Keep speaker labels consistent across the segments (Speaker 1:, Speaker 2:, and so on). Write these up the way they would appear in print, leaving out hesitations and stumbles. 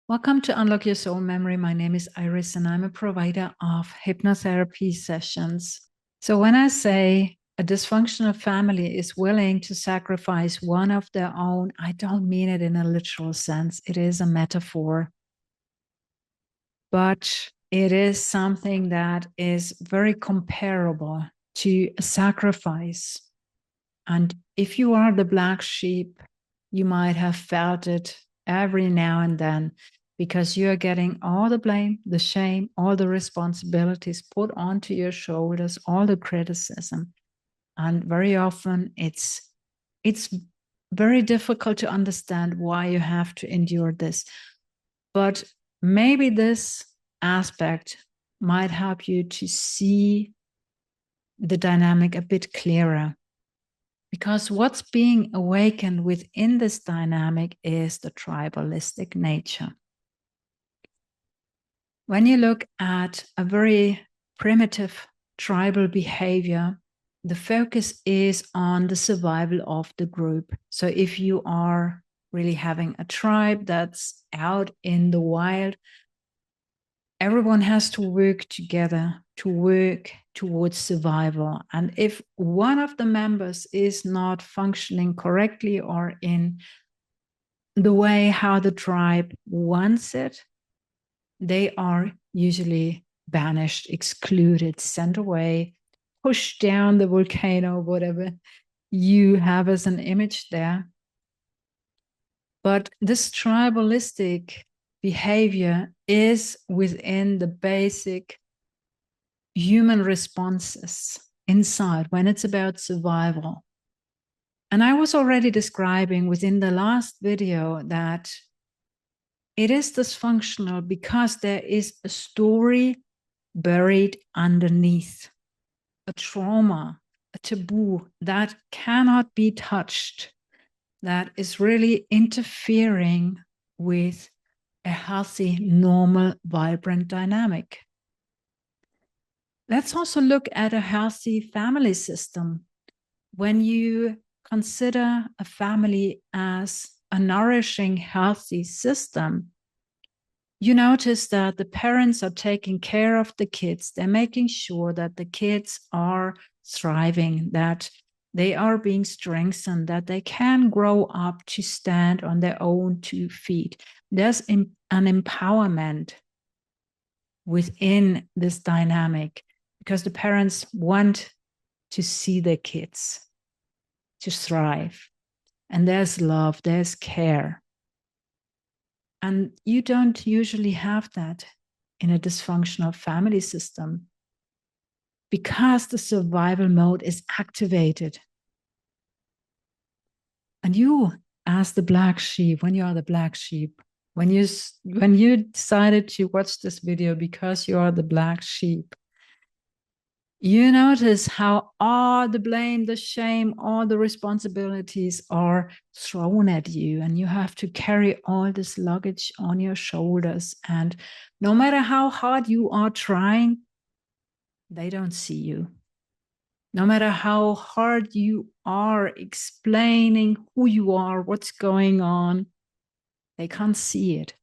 Speaker 1: Welcome to Unlock Your Soul Memory. My name is Iris and I'm a provider of hypnotherapy sessions. So when I say a dysfunctional family is willing to sacrifice one of their own, I don't mean it in a literal sense. It is a metaphor, but it is something that is very comparable to a sacrifice. And if you are the black sheep, you might have felt it every now and then because you are getting all the blame, the shame, all the responsibilities put onto your shoulders, all the criticism. And very often it's very difficult to understand why you have to endure this. But maybe this aspect might help you to see the dynamic a bit clearer. Because what's being awakened within this dynamic is the tribalistic nature. When you look at a very primitive tribal behavior, the focus is on the survival of the group. So if you are really having a tribe that's out in the wild, everyone has to work together to work towards survival. And if one of the members is not functioning correctly or in the way how the tribe wants it, they are usually banished, excluded, sent away, pushed down the volcano, whatever you have as an image there. But this tribalistic behavior is within the basic human responses inside when it's about survival. And I was already describing within the last video that it is dysfunctional because there is a story buried underneath, a trauma, a taboo that cannot be touched, that is really interfering with a healthy, normal, vibrant dynamic. Let's also look at a healthy family system. When you consider a family as a nourishing, healthy system, you notice that the parents are taking care of the kids. They're making sure that the kids are thriving, that they are being strengthened, that they can grow up to stand on their own 2 feet. There's an empowerment within this dynamic because the parents want to see their kids to thrive. And there's love, there's care. And you don't usually have that in a dysfunctional family system because the survival mode is activated. And you, as the black sheep, when you are the black sheep, when you decided to watch this video because you are the black sheep, you notice how all the blame, the shame, all the responsibilities are thrown at you, and you have to carry all this luggage on your shoulders. And no matter how hard you are trying, they don't see you. No matter how hard you are explaining who you are, what's going on, they can't see it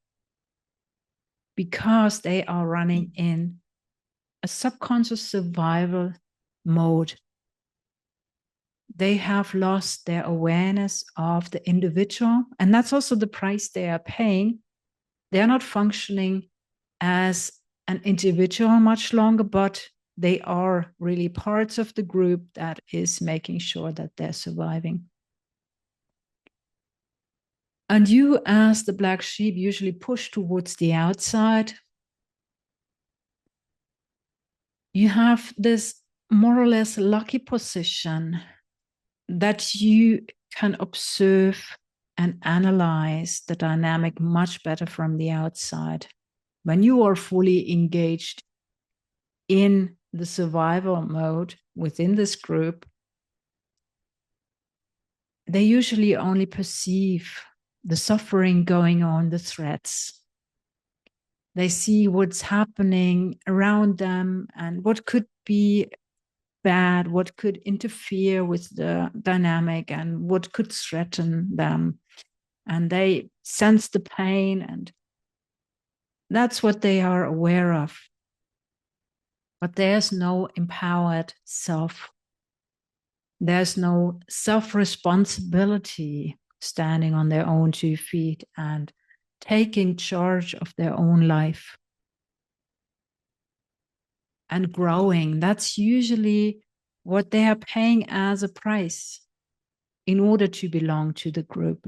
Speaker 1: because they are running in a subconscious survival mode. They have lost their awareness of the individual, and that's also the price they are paying. They're not functioning as an individual much longer, but they are really parts of the group that is making sure that they're surviving. And you, as the black sheep, usually push towards the outside. You have this more or less lucky position that you can observe and analyze the dynamic much better from the outside. When you are fully engaged in the survival mode within this group, they usually only perceive the suffering going on, the threats. They see what's happening around them and what could be bad, what could interfere with the dynamic and what could threaten them. And they sense the pain and That's what they are aware of. But there's no empowered self. There's no self-responsibility, standing on their own 2 feet and taking charge of their own life and growing. That's usually what they are paying as a price in order to belong to the group.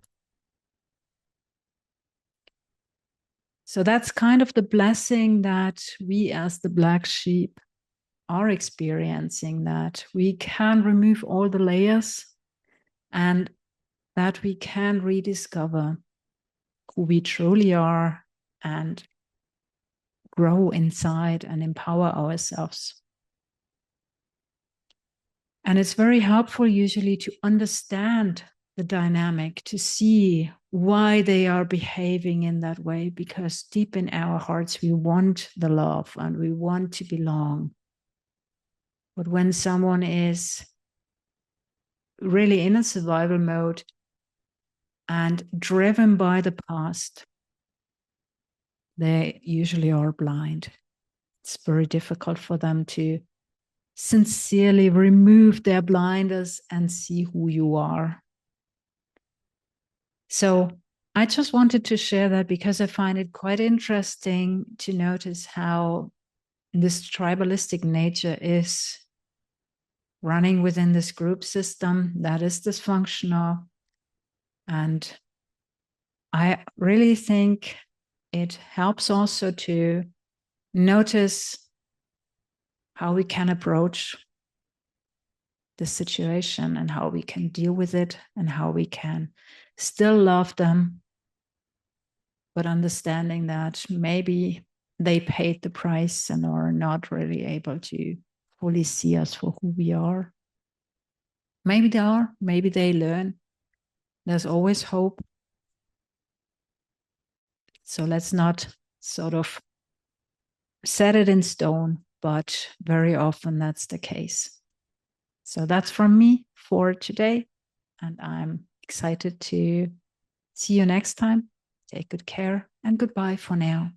Speaker 1: So that's kind of the blessing that we as the black sheep are experiencing, that we can remove all the layers and that we can rediscover who we truly are and grow inside and empower ourselves. And it's very helpful usually to understand the dynamic, to see why they are behaving in that way, because deep in our hearts, we want the love and we want to belong. But when someone is really in a survival mode and driven by the past, they usually are blind. It's very difficult for them to sincerely remove their blinders and see who you are. So I just wanted to share that because I find it quite interesting to notice how this tribalistic nature is running within this group system that is dysfunctional. And I really think it helps also to notice how we can approach the situation and how we can deal with it and how we can still love them, but understanding that maybe they paid the price and are not really able to fully see us for who we are. Maybe they are, maybe they learn. There's always hope. So let's not sort of set it in stone, but very often that's the case. So that's from me for today. And I'm excited to see you next time. Take good care and goodbye for now.